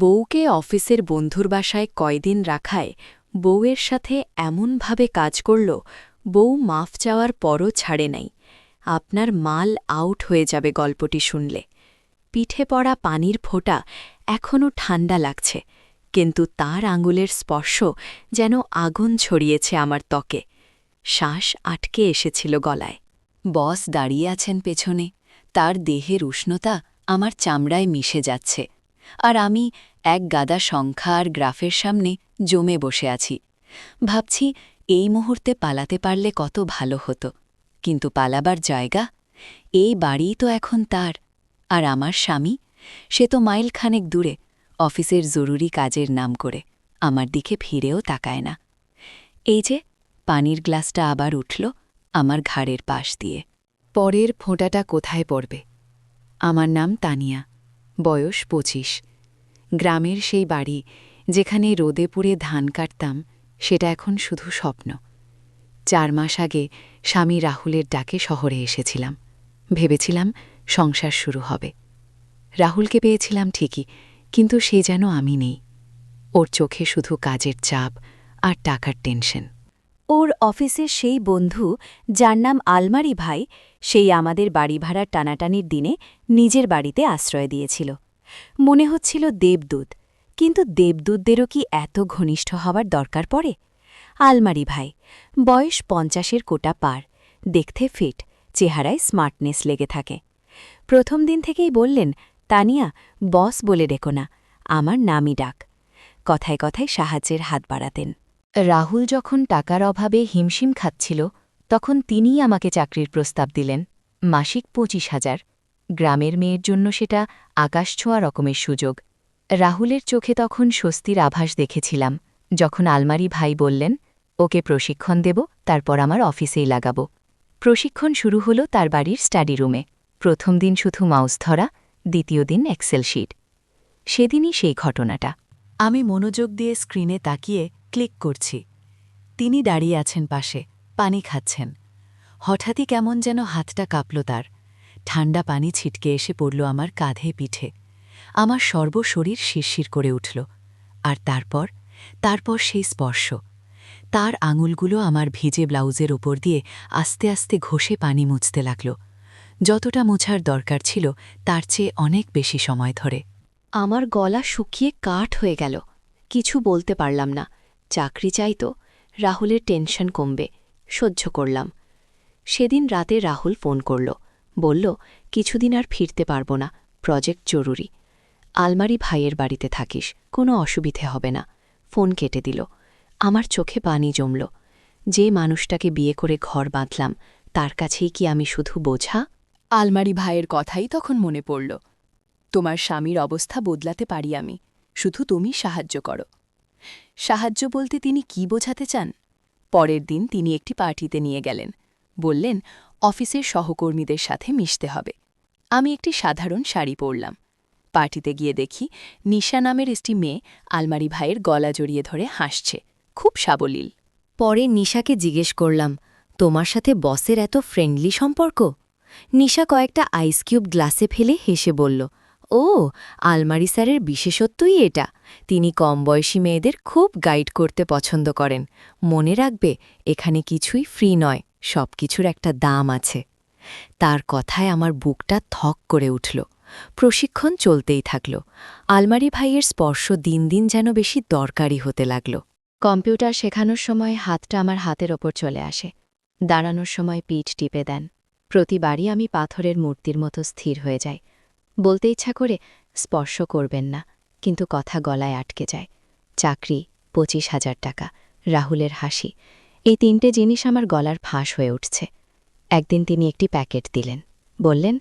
বউকে অফিসের বন্ধুর বাসায় কয়দিন রাখায় বউয়ের সাথে এমনভাবে কাজ করল, বউ মাফ চাওয়ার পরও ছাড়ে নাই। আপনার মাল আউট হয়ে যাবে গল্পটি শুনলে। পিঠে পড়া পানির ফোঁটা এখনও ঠান্ডা লাগছে, কিন্তু তার আঙুলের স্পর্শ যেন আগুন ছড়িয়েছে আমার ত্বকে। শ্বাস আটকে এসেছিল গলায়। বস দাঁড়িয়ে আছেন পেছনে, তার দেহের উষ্ণতা আমার চামড়ায় মিশে যাচ্ছে, আর আমি এক গাদা সংখ্যা আর গ্রাফের সামনে জমে বসে আছি। ভাবছি এই মুহূর্তে পালাতে পারলে কত ভালো হতো, কিন্তু পালাবার জায়গা? এই বাড়িই তো এখন তার। আর আমার স্বামী, সে তো মাইলখানেক দূরে, অফিসের জরুরি কাজের নাম করে আমার দিকে ফিরেও তাকায় না। এই যে পানির গ্লাসটা আবার উঠল আমার ঘাড়ের পাশ দিয়ে। পরের ফোঁটাটা কোথায় পড়বে? আমার নাম তানিয়া, বয়স ২৫। গ্রামের সেই বাড়ি যেখানে রোদে পুড়ে ধান কাটতাম, সেটা এখন শুধু স্বপ্ন। ৪ মাস আগে স্বামী রাহুলের ডাকে শহরে এসেছিলাম। ভেবেছিলাম সংসার শুরু হবে। রাহুলকে পেয়েছিলাম ঠিকই, কিন্তু সে যেন আমি নেই। ওর চোখে শুধু কাজের চাপ আর টাকার টেনশন। ওর অফিসের সেই বন্ধু, যার নাম আলমারি ভাই, সেই আমাদের বাড়ি ভাড়ার টানাটানির দিনে নিজের বাড়িতে আশ্রয় দিয়েছিল। মনে হচ্ছিল দেবদূত, কিন্তু দেবদূতদেরও কি এত ঘনিষ্ঠ হবার দরকার পড়ে? আলমারি ভাই, বয়স ৫০-এর কোটা পার, দেখতে ফিট, চেহারায় স্মার্টনেস লেগে থাকে। প্রথম দিন থেকেই বললেন, তানিয়া, বস বলে ডেকো না, আমার নামই ডাক। কথায় কথায় সাহায্যের হাত বাড়াতেন। রাহুল যখন টাকার অভাবে হিমশিম খাচ্ছিল, তখন তিনিই আমাকে চাকরির প্রস্তাব দিলেন। মাসিক ২৫,০০০। গ্রামের মেয়ের জন্য সেটা আকাশছোঁয়া রকমের সুযোগ। রাহুলের চোখে তখন স্বস্তির আভাস দেখেছিলাম, যখন আলমারি ভাই বললেন, ওকে প্রশিক্ষণ দেব, তারপর আমার অফিসেই লাগাব। প্রশিক্ষণ শুরু হলো তার বাড়ির স্টাডি রুমে। প্রথম দিন শুধু মাউস ধরা, দ্বিতীয় দিন এক্সেল শিট। সেদিনই সেই ঘটনাটা। আমি মনোযোগ দিয়ে স্ক্রিনে তাকিয়ে ক্লিক করছি। তিনি দাঁড়িয়ে আছেন পাশে, পানি খাচ্ছেন। হঠাৎই কেমন যেন হাতটা কাঁপল তার। ঠান্ডা পানি ছিটকে এসে পড়ল আমার কাঁধে পিঠে। আমার সর্বশরীর শিরশির করে উঠল। আর তারপর সেই স্পর্শ। তার আঙুলগুলো আমার ভিজে ব্লাউজের ওপর দিয়ে আস্তে আস্তে ঘষে পানি মুছতে লাগল। যতটা মোছার দরকার ছিল তার চেয়ে অনেক বেশি সময় ধরে। আমার গলা শুকিয়ে কাঠ হয়ে গেল। কিছু বলতে পারলাম না। চাকরি চাই তো, রাহুলের টেনশন কমবে, সহ্য করলাম। সেদিন রাতে রাহুল ফোন করল, বলল, কিছুদিন আর ফিরতে পারব না, প্রজেক্ট জরুরি। আলমারি ভাইয়ের বাড়িতে থাকিস, কোনো অসুবিধে হবে না। ফোন কেটে দিল। আমার চোখে পানি জমল। যে মানুষটাকে বিয়ে করে ঘর বাঁধলাম, তার কাছেই কি আমি শুধু বোঝা? আলমারি ভাইয়ের কথাই তখন মনে পড়ল। তোমার স্বামীর অবস্থা বদলাতে পারি আমি, শুধু তুমি সাহায্য করো। সাহায্য বলতে তিনি কি বোঝাতে চান? পরের দিন তিনি একটি পার্টিতে নিয়ে গেলেন। বললেন, অফিসের সহকর্মীদের সাথে মিশতে হবে। আমি একটি সাধারণ শাড়ি পরলাম। পার্টিতে গিয়ে দেখি নিশা নামের একটি মেয়ে আলমারি ভাইয়ের গলা জড়িয়ে ধরে হাসছে, খুব সাবলীল। পরে নিশাকে জিজ্ঞেস করলাম, তোমার সাথে বসের এত ফ্রেন্ডলি সম্পর্ক? নিশা কয়েকটা আইস কিউব গ্লাসে ফেলে হেসে বলল, ও, আলমারি স্যারের বিশেষত্বই এটা। তিনি কম বয়সী মেয়েদের খুব গাইড করতে পছন্দ করেন। মনে রাখবে, এখানে কিছুই ফ্রি নয়, সব কিছুর একটা দাম আছে। তার কথায় আমার বুকটা থক করে উঠল। প্রশিক্ষণ চলতেই থাকল। আলমারি ভাইয়ের স্পর্শ দিন দিন যেন বেশি দরকারি হতে লাগল। কম্পিউটার শেখানোর সময় হাতটা আমার হাতের ওপর চলে আসে। দাঁড়ানোর সময় পিঠ টিপে দেন। প্রতিবারই আমি পাথরের মূর্তির মতো স্থির হয়ে যাই। বলতে ইচ্ছা করে, স্পর্শ করবেন না, কিন্তু কথা গলায় আটকে যায়। চাকরি, ২৫,০০০ টাকা, রাহুলের হাসি, এই ৩টে জিনিস আমার গলার ফাঁস হয়ে উঠছে। একদিন তিনি একটি প্যাকেট দিলেন। বললেন,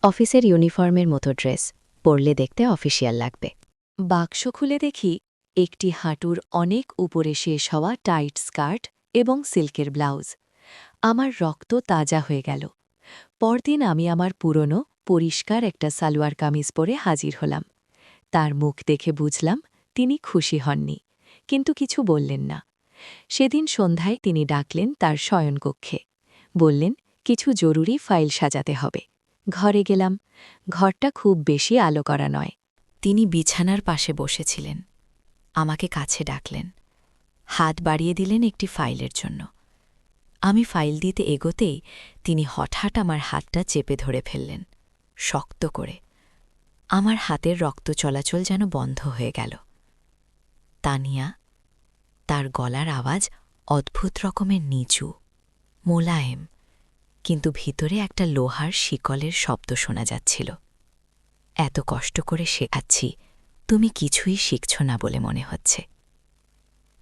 অফিসের ইউনিফর্মের মতো ড্রেস, পরলে দেখতে অফিসিয়াল লাগবে। বাক্স খুলে দেখি একটি হাঁটুর অনেক উপরে শেষ হওয়া টাইট স্কার্ট এবং সিল্কের ব্লাউজ। আমার রক্ত তাজা হয়ে গেল। পরদিন আমি আমার পুরনো পরিষ্কার একটা সালোয়ার কামিজ পরে হাজির হলাম। তার মুখ দেখে বুঝলাম তিনি খুশি হননি, কিন্তু কিছু বললেন না। সেদিন সন্ধ্যায় তিনি ডাকলেন তার শয়নকক্ষে। বললেন, কিছু জরুরি ফাইল সাজাতে হবে। ঘরে গেলাম। ঘরটা খুব বেশি আলো করা নয়। তিনি বিছানার পাশে বসেছিলেন। আমাকে কাছে ডাকলেন, হাত বাড়িয়ে দিলেন একটি ফাইলের জন্য। আমি ফাইল দিতে এগোতেই তিনি হঠাৎ আমার হাতটা চেপে ধরে ফেললেন, শক্ত করে। আমার হাতের রক্ত চলাচল যেন বন্ধ হয়ে গেল। তানিয়া। তার গলার আওয়াজ অদ্ভুত রকমের নিচু, মোলায়েম, কিন্তু ভিতরে একটা লোহার শিকলের শব্দ শোনা যাচ্ছিল। এত কষ্ট করে শেখাচ্ছি, তুমি কিছুই শিখছ না বলে মনে হচ্ছে।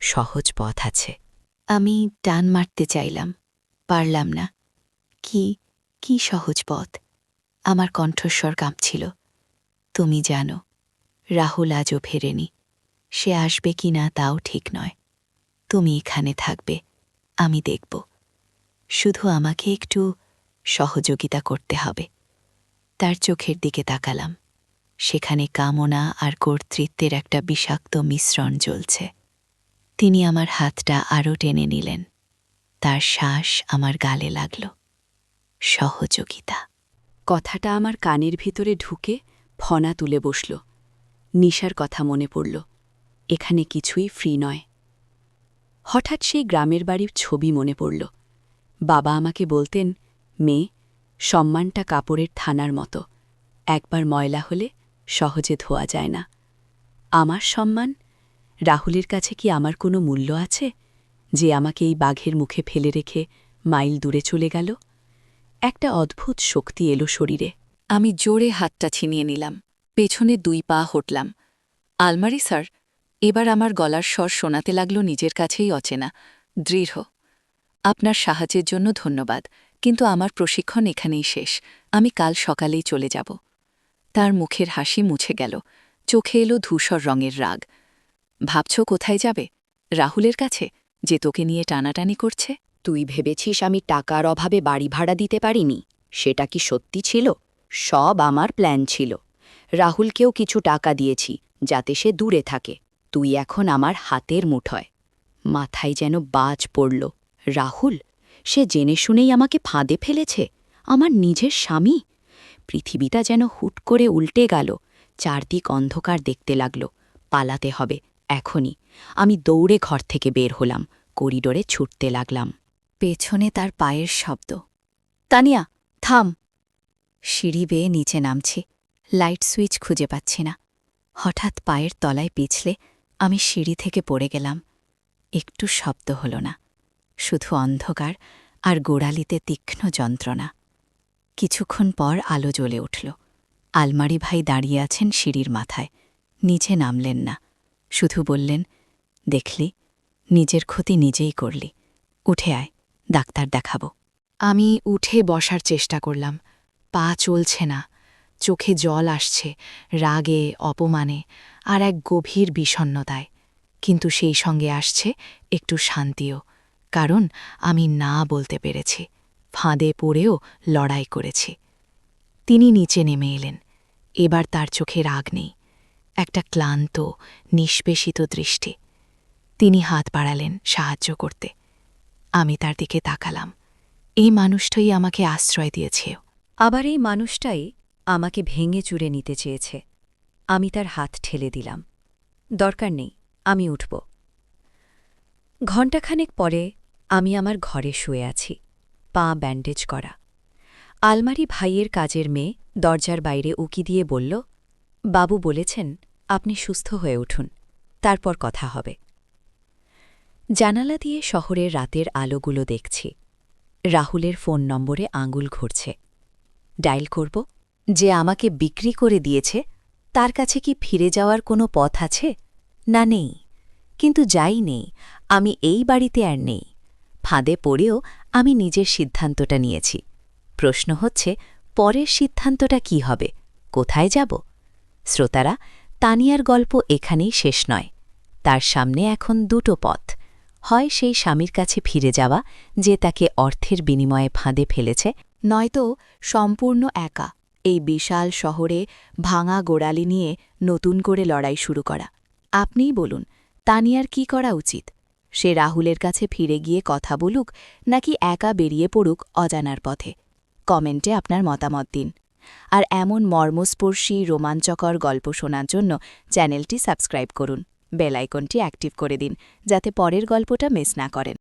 সহজ পথ আছে। আমি টান মারতে চাইলাম, পারলাম না। কি সহজ পথ? আমার কণ্ঠস্বর কাঁপছিল। তুমি জানো, রাহুল আজও ফেরেনি। সে আসবে কি না তাও ঠিক নয়। তুমি এখানে থাকবে, আমি দেখব। শুধু আমাকে একটু সহযোগিতা করতে হবে। তার চোখের দিকে তাকালাম। সেখানে কামনা আর কর্তৃত্বের একটা বিষাক্ত মিশ্রণ জ্বলছে। তিনি আমার হাতটা আরও টেনে নিলেন। তার শ্বাস আমার গালে লাগল। সহযোগিতা। কথাটা আমার কানের ভিতরে ঢুকে ফনা তুলে বসল। নিশার কথা মনে পড়ল। এখানে কিছুই ফ্রি নয়। হঠাৎ সেই গ্রামের বাড়ির ছবি মনে পড়ল। বাবা আমাকে বলতেন, মেয়ে, সম্মানটা কাপড়ের থানার মতো, একবার ময়লা হলে সহজে ধোয়া যায় না। আমার সম্মান? রাহুলের কাছে কি আমার কোনো মূল্য আছে, যে আমাকে এই বাঘের মুখে ফেলে রেখে মাইল দূরে চলে গেল? একটা অদ্ভুত শক্তি এলো শরীরে। আমি জোরে হাতটা ছিনিয়ে নিলাম, পেছনে 2 পা হটলাম। আলমারি স্যার। এবার আমার গলার স্বর শোনাতে লাগল নিজের কাছেই অচেনা, দৃঢ়। আপনার সাহায্যের জন্য ধন্যবাদ, কিন্তু আমার প্রশিক্ষণ এখানেই শেষ। আমি কাল সকালেই চলে যাব। তার মুখের হাসি মুছে গেল, চোখে এলো ধূসর রঙের রাগ। ভাবছ কোথায় যাবে? রাহুলের কাছে, যে তোকে নিয়ে টানাটানি করছে? তুই ভেবেছিস আমি টাকার অভাবে বাড়ি ভাড়া দিতে পারিনি? সেটা কি সত্যি ছিল? সব আমার প্ল্যান ছিল। রাহুলকেও কিছু টাকা দিয়েছি, যাতে সে দূরে থাকে। তুই এখন আমার হাতের মুঠোয়। মাথায় যেন বাজ পড়ল। রাহুল? সে জেনে শুনেই আমাকে ফাঁদে ফেলেছে। আমার নিজের স্বামী। পৃথিবীটা যেন হুট করে উল্টে গেল। চারদিক অন্ধকার দেখতে লাগল। পালাতে হবে, এখনই। আমি দৌড়ে ঘর থেকে বের হলাম, করিডোরে ছুটতে লাগলাম। পেছনে তার পায়ের শব্দ। তানিয়া, থাম। সিঁড়ি বেয়ে নিচে নামছি। লাইট সুইচ খুঁজে পাচ্ছি না। হঠাৎ পায়ের তলায় পিছলে আমি সিঁড়ি থেকে পড়ে গেলাম। একটু শব্দ হল না, শুধু অন্ধকার আর গোড়ালিতে তীক্ষ্ণ যন্ত্রণা। কিছুক্ষণ পর আলো জ্বলে উঠল। আলমারি ভাই দাঁড়িয়ে আছেন সিঁড়ির মাথায়। নিচে নামলেন না, শুধু বললেন, দেখলি, নিজের ক্ষতি নিজেই করলি। উঠে আয়, ডাক্তার দেখাব। আমি উঠে বসার চেষ্টা করলাম। পা চলছে না, চোখে জল আসছে, রাগে, অপমানে আর এক গভীর বিষণ্ণতায়। কিন্তু সেই সঙ্গে আসছে একটু শান্তিও, কারণ আমি না বলতে পেরেছি। ফাঁদে পড়েও লড়াই করেছি। তিনি নিচে নেমে এলেন। এবার তার চোখে রাগ নেই, একটা ক্লান্ত, নিষ্পেষিত দৃষ্টি। তিনি হাত বাড়ালেন সাহায্য করতে। আমি তার দিকে তাকালাম। এই মানুষটাই আমাকে আশ্রয় দিয়েছে। আবার এই মানুষটাই আমাকে ভেঙে চুরে নিতে চেয়েছে। আমি তার হাত ঠেলে দিলাম। দরকার নেই, আমি উঠব। ঘণ্টাখানেক পরে আমি আমার ঘরে শুয়ে আছি, পা ব্যান্ডেজ করা। আলমারি ভাইয়ের কাজের মেয়ে দরজার বাইরে উকি দিয়ে বলল, বাবু বলেছেন আপনি সুস্থ হয়ে উঠুন, তারপর কথা হবে। জানালা দিয়ে শহরের রাতের আলোগুলো দেখছি। রাহুলের ফোন নম্বরে আঙুল ঘুরছে। ডায়াল করব। যে আমাকে বিক্রি করে দিয়েছে, তার কাছে কি ফিরে যাওয়ার কোনো পথ আছে? না, নেই। কিন্তু যাই নেই, আমি এই বাড়িতে আর নেই। ফাঁদে পড়েও আমি নিজের সিদ্ধান্তটা নিয়েছি। প্রশ্ন হচ্ছে, পরের সিদ্ধান্তটা কি হবে? কোথায় যাব? শ্রোতারা, তানিয়ার গল্প এখানেই শেষ নয়। তার সামনে এখন 2টো পথ। হয় সেই স্বামীর কাছে ফিরে যাওয়া, যে তাকে অর্থের বিনিময়ে ফাঁদে ফেলেছে, নয়তো সম্পূর্ণ একা এই বিশাল শহরে ভাঙা গোড়ালি নিয়ে নতুন করে লড়াই শুরু করা। আপনিই বলুন, তানিয়ার কি করা উচিত? সে রাহুলের কাছে ফিরে গিয়ে কথা বলুক, নাকি একা বেরিয়ে পড়ুক অজানার পথে? কমেন্টে আপনার মতামত দিন। আর এমন মর্মস্পর্শী রোমাঞ্চকর গল্প শোনার জন্য চ্যানেলটি সাবস্ক্রাইব করুন, বেল আইকনটি অ্যাক্টিভ করে দিন যাতে পরের গল্পটা মিস না করেন।